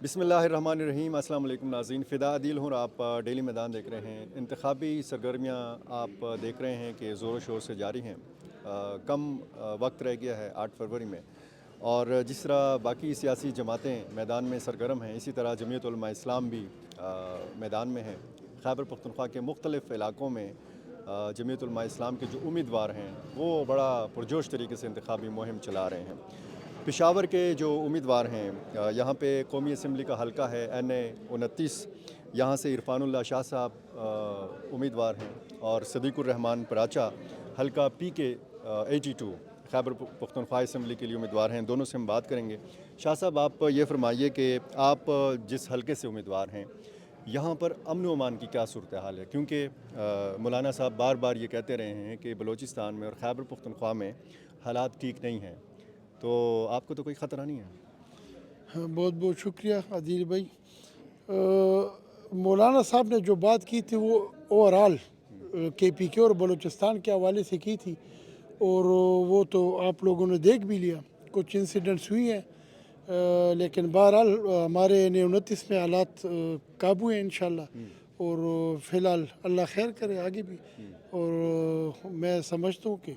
بسم اللہ الرحمن الرحیم۔ السلام علیکم ناظرین، فدا عدیل ہوں اور آپ ڈیلی میدان دیکھ رہے ہیں۔ انتخابی سرگرمیاں آپ دیکھ رہے ہیں کہ زور و شور سے جاری ہیں۔ کم وقت رہ گیا ہے 8 فروری میں، اور جس طرح باقی سیاسی جماعتیں میدان میں سرگرم ہیں، اسی طرح جمعیت علماء اسلام بھی میدان میں ہے۔ خیبر پختونخوا کے مختلف علاقوں میں جمعیت علماء اسلام کے جو امیدوار ہیں وہ بڑا پرجوش طریقے سے انتخابی مہم چلا رہے ہیں۔ پشاور کے جو امیدوار ہیں، یہاں پہ قومی اسمبلی کا حلقہ ہے NA 29، یہاں سے عرفان اللہ شاہ صاحب امیدوار ہیں، اور صدیق الرحمان پراچا حلقہ PK 82 خیبر پختونخوا اسمبلی کے لیے امیدوار ہیں۔ دونوں سے ہم بات کریں گے۔ شاہ صاحب، آپ یہ فرمائیے کہ آپ جس حلقے سے امیدوار ہیں، یہاں پر امن و امان کی کیا صورتحال ہے؟ کیونکہ مولانا صاحب بار بار یہ کہتے رہے ہیں کہ بلوچستان میں اور خیبر پختونخوا میں حالات ٹھیک نہیں ہیں، تو آپ کو تو کوئی خطرہ نہیں ہے؟ بہت بہت شکریہ عادل بھائی۔ مولانا صاحب نے جو بات کی تھی وہ اوورآل KPK اور بلوچستان کے حوالے سے کی تھی، اور وہ تو آپ لوگوں نے دیکھ بھی لیا، کچھ انسیڈنٹس ہوئی ہیں، لیکن بہرحال ہمارے NA 29 میں حالات قابو ہیں انشاءاللہ، اور فی الحال اللہ خیر کرے آگے بھی، اور میں سمجھتا ہوں کہ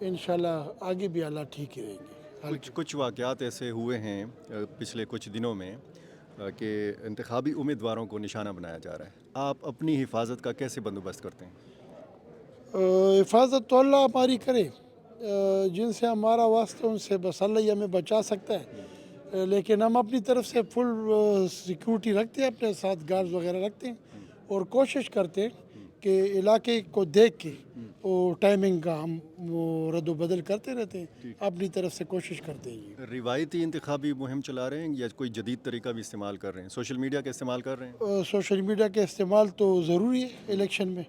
انشاءاللہ آگے بھی حالات ٹھیک ہی رہیں گے۔ کچھ واقعات ایسے ہوئے ہیں پچھلے کچھ دنوں میں کہ انتخابی امیدواروں کو نشانہ بنایا جا رہا ہے۔ آپ اپنی حفاظت کا کیسے بندوبست کرتے ہیں؟ حفاظت تو اللہ ہماری کرے، جن سے ہمارا واسطہ ان سے بس اللہ ہی ہمیں بچا سکتا ہے، لیکن ہم اپنی طرف سے فل سیکیورٹی رکھتے ہیں، اپنے ساتھ گارڈز وغیرہ رکھتے ہیں، اور کوشش کرتے ہیں کہ علاقے کو دیکھ کے وہ ٹائمنگ کا ہم وہ رد و بدل کرتے رہتے ہیں، اپنی طرف سے کوشش کرتے ہیں۔ روایتی انتخابی مہم چلا رہے ہیں یا کوئی جدید طریقہ بھی استعمال کر رہے ہیں؟ سوشل میڈیا کا استعمال کر رہے ہیں؟ سوشل میڈیا کے استعمال تو ضروری ہے الیکشن میں،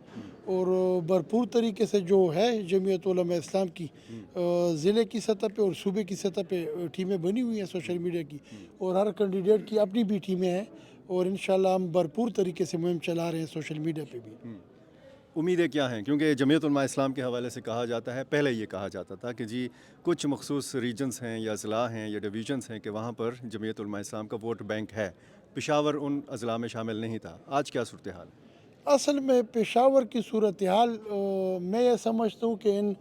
اور بھرپور طریقے سے جو ہے جمعیت علماء اسلام کی ضلع کی سطح پہ اور صوبے کی سطح پہ ٹیمیں بنی ہوئی ہیں سوشل میڈیا کی، اور ہر کینڈیڈیٹ کی اپنی بھی ٹیمیں ہیں، اور انشاءاللہ ہم بھرپور طریقے سے مہم چلا رہے ہیں سوشل میڈیا پہ بھی۔ امیدیں کیا ہیں؟ کیونکہ جمعیت علماء اسلام کے حوالے سے کہا جاتا ہے، پہلے یہ کہا جاتا تھا کہ جی کچھ مخصوص ریجنز ہیں یا اضلاع ہیں یا ڈویژنز ہیں کہ وہاں پر جمعیت علماء اسلام کا ووٹ بینک ہے، پشاور ان اضلاع میں شامل نہیں تھا۔ آج کیا صورتحال؟ اصل میں پشاور کی صورتحال میں یہ سمجھتا ہوں کہ ان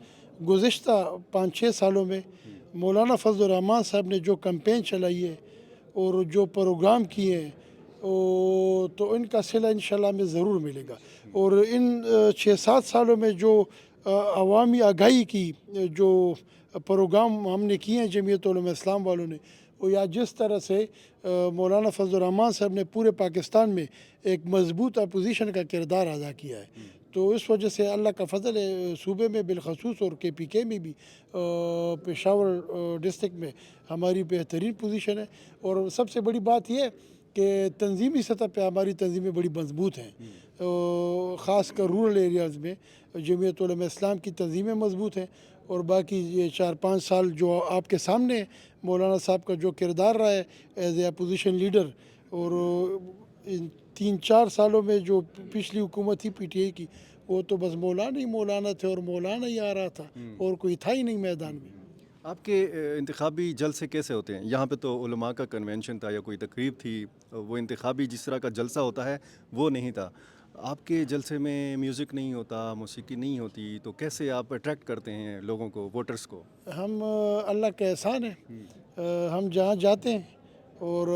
گزشتہ 5-6 سالوں میں مولانا فضل الرحمان صاحب نے جو کمپین چلائی ہے اور جو پروگرام کیے ہیں، تو ان کا صلہ انشاءاللہ ہمیں ضرور ملے گا، اور ان 6-7 سالوں میں جو عوامی آگاہی کی جو پروگرام ہم نے کیے ہیں جمعیت علماء اسلام والوں نے، وہ یا جس طرح سے مولانا فضل الرحمان صاحب نے پورے پاکستان میں ایک مضبوط اپوزیشن کا کردار ادا کیا ہے، تو اس وجہ سے اللہ کا فضل ہے صوبے میں بالخصوص اور KPK میں بھی پشاور ڈسٹرکٹ میں ہماری بہترین پوزیشن ہے، اور سب سے بڑی بات یہ ہے کہ تنظیمی سطح پہ ہماری تنظیمیں بڑی مضبوط ہیں، خاص کر رورل ایریاز میں جمعیت علماء اسلام کی تنظیمیں مضبوط ہیں، اور باقی یہ 4-5 سال جو آپ کے سامنے مولانا صاحب کا جو کردار رہا ہے ایز اے اپوزیشن لیڈر، اور ان 3-4 سالوں میں جو پچھلی حکومت تھی PTI کی، وہ تو بس مولانا ہی مولانا تھے اور مولانا ہی آ رہا تھا، اور کوئی تھا ہی نہیں میدان میں۔ آپ کے انتخابی جلسے کیسے ہوتے ہیں؟ یہاں پہ تو علماء کا کنونشن تھا یا کوئی تقریب تھی، وہ انتخابی جس طرح کا جلسہ ہوتا ہے وہ نہیں تھا۔ آپ کے جلسے میں میوزک نہیں ہوتا، موسیقی نہیں ہوتی، تو کیسے آپ اٹریکٹ کرتے ہیں لوگوں کو، ووٹرز کو؟ ہم اللہ کا احسان ہے، ہم جہاں جاتے ہیں اور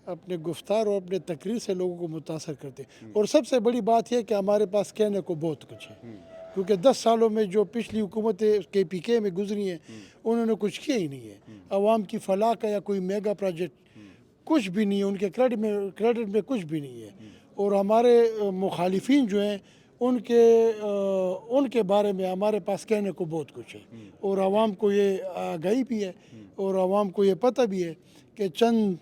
اپنے گفتار اور اپنے تقریر سے لوگوں کو متاثر کرتے ہیں، اور سب سے بڑی بات یہ ہے کہ ہمارے پاس کہنے کو بہت کچھ ہے، کیونکہ 10 سالوں میں جو پچھلی حکومتیں KPK میں گزری ہیں انہوں نے کچھ کیا ہی نہیں ہے، عوام کی فلاح کا یا کوئی میگا پروجیکٹ کچھ بھی نہیں ہے، ان کے کریڈٹ میں کچھ بھی نہیں ہے، اور ہمارے مخالفین جو ہیں ان کے بارے میں ہمارے پاس کہنے کو بہت کچھ ہے، اور عوام کو یہ آگاہی بھی ہے، اور عوام کو یہ پتہ بھی ہے کہ چند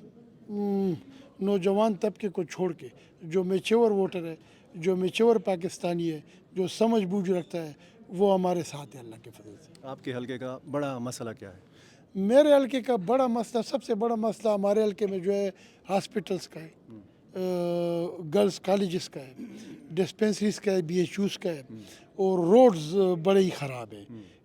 نوجوان طبقے کو چھوڑ کے جو میچور ووٹر ہے، جو میچور پاکستانی ہے، جو سمجھ بوجھ رکھتا ہے، وہ ہمارے ساتھ ہے اللہ کے فضل سے۔ آپ کے حلقے کا بڑا مسئلہ کیا ہے؟ میرے حلقے کا بڑا مسئلہ، سب سے بڑا مسئلہ ہمارے حلقے میں جو ہے ہاسپٹلس کا ہے، گرلز کالجز کا ہے، ڈسپنسریز کا ہے، BHUs کا ہے، اور روڈز بڑے ہی خراب ہیں،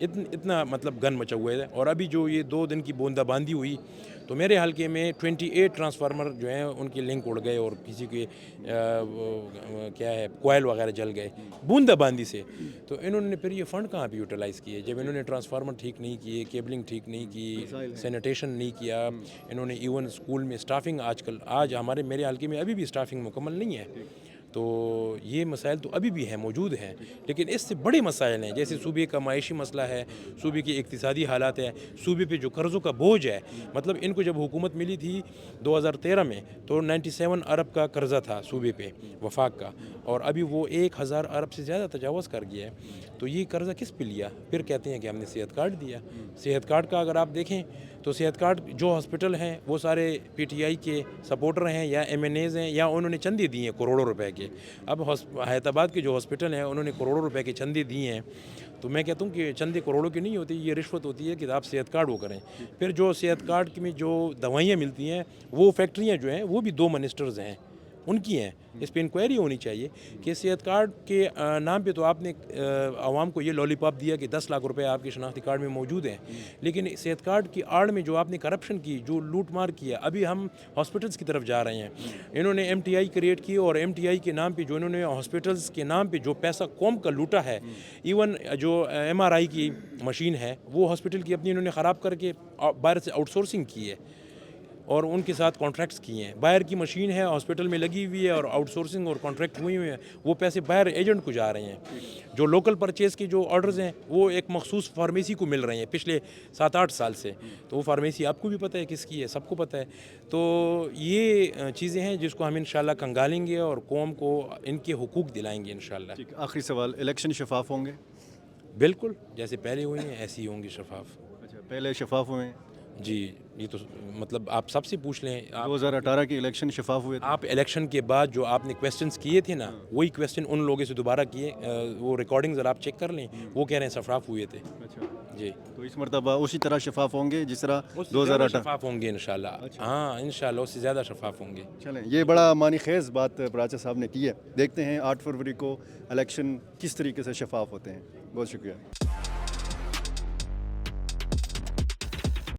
اتنا مطلب گن مچا ہوا ہے. اور ابھی جو یہ 2 دن کی بوندا باندی ہوئی تو میرے حلقے میں 28 ٹرانسفارمر جو ہیں ان کے لنک اڑ گئے اور کسی کے کیا ہے کوائل وغیرہ جل گئے بوندا باندی سے. تو انہوں نے پھر یہ فنڈ کہاں پہ یوٹیلائز کیے جب انہوں نے ٹرانسفارمر ٹھیک نہیں کیے, کیبلنگ ٹھیک نہیں کی, سینیٹیشن نہیں کیا. انہوں نے ایون اسکول میں اسٹافنگ آج میرے حلقے میں ابھی بھی اسٹافنگ مکمل نہیں ہے. تو یہ مسائل تو ابھی بھی ہیں, موجود ہیں, لیکن اس سے بڑے مسائل ہیں جیسے صوبے کا معاشی مسئلہ ہے, صوبے کی اقتصادی حالات ہیں, صوبے پہ جو قرضوں کا بوجھ ہے. مطلب ان کو جب حکومت ملی تھی 2013 میں تو 97 ارب کا قرضہ تھا صوبے پہ وفاق کا, اور ابھی وہ 1000 ارب سے زیادہ تجاوز کر گیا ہے. تو یہ قرضہ کس پہ لیا؟ پھر کہتے ہیں کہ ہم نے صحت کارڈ دیا. صحت کارڈ کا اگر آپ دیکھیں تو صحت کارڈ جو ہاسپٹل ہیں وہ سارے پی ٹی آئی کے سپورٹر ہیں یا ایم این ایز ہیں یا انہوں نے چندے دیے ہیں کروڑوں روپے کے. اب حیدر آباد کے جو ہاسپٹل ہیں انہوں نے کروڑوں روپے کے چندے دیے ہیں. تو میں کہتا ہوں کہ چندے کروڑوں کی نہیں ہوتی, یہ رشوت ہوتی ہے کہ آپ صحت کارڈ وہ کریں. پھر جو صحت کارڈ میں جو دوائیاں ملتی ہیں وہ فیکٹریاں جو ہیں وہ بھی 2 منسٹرز ہیں ان کی ہیں. اس پہ انکوائری ہونی چاہیے کہ صحت کارڈ کے نام پہ تو آپ نے عوام کو یہ لالی پاپ دیا کہ 10 لاکھ روپے آپ کے شناختی کارڈ میں موجود ہیں, لیکن صحت کارڈ کی آڑ میں جو آپ نے کرپشن کی, جو لوٹ مار کیا. ابھی ہم ہاسپٹلس کی طرف جا رہے ہیں. انہوں نے ایم ٹی آئی کریٹ کی اور ایم ٹی آئی کے نام پہ جو انہوں نے ہاسپٹلس کے نام پہ جو پیسہ قوم کا لوٹا ہے, ایون جو ایم آر آئی کی مشین ہے وہ ہاسپٹل کی اپنی انہوں نے خراب کر کے باہر سے آؤٹ سورسنگ کی ہے اور ان کے ساتھ کانٹریکٹس کیے ہیں. باہر کی مشین ہے ہاسپٹل میں لگی ہوئی ہے اور آؤٹ سورسنگ اور کانٹریکٹ ہوئی ہوئے ہیں, وہ پیسے باہر ایجنٹ کو جا رہے ہیں. جو لوکل پرچیز کے جو آرڈرز ہیں وہ ایک مخصوص فارمیسی کو مل رہے ہیں پچھلے 7-8 سال سے. تو وہ فارمیسی آپ کو بھی پتہ ہے کس کی ہے, سب کو پتہ ہے. تو یہ چیزیں ہیں جس کو ہم انشاءاللہ کنگالیں گے اور قوم کو ان کے حقوق دلائیں گے انشاءاللہ. آخری سوال, الیکشن شفاف ہوں گے؟ بالکل جیسے پہلے ہوئے ہیں ایسے ہی ہوں گے شفاف. اچھا, پہلے شفاف ہوئے ہیں؟ جی, یہ تو مطلب آپ سب سے پوچھ لیں. 2018 کے الیکشن شفاف ہوئے تھے؟ آپ الیکشن کے بعد جو آپ نے کویسچنز کیے تھے نا, وہی کویسچن ان لوگوں سے دوبارہ کیے, وہ ریکارڈنگ ذرا آپ چیک کر لیں, وہ کہہ رہے ہیں شفاف ہوئے تھے. اچھا جی, تو اس مرتبہ اسی طرح شفاف ہوں گے جس طرح اس سے زیادہ 2018؟ شفاف ہوں گے انشاءاللہ. ہاں انشاءاللہ اس سے زیادہ شفاف ہوں گے. چلیں, یہ بڑا معنی خیز بات براچہ صاحب نے کی ہے. دیکھتے ہیں 8 فروری کو الیکشن کس طریقے سے شفاف ہوتے ہیں. بہت شکریہ.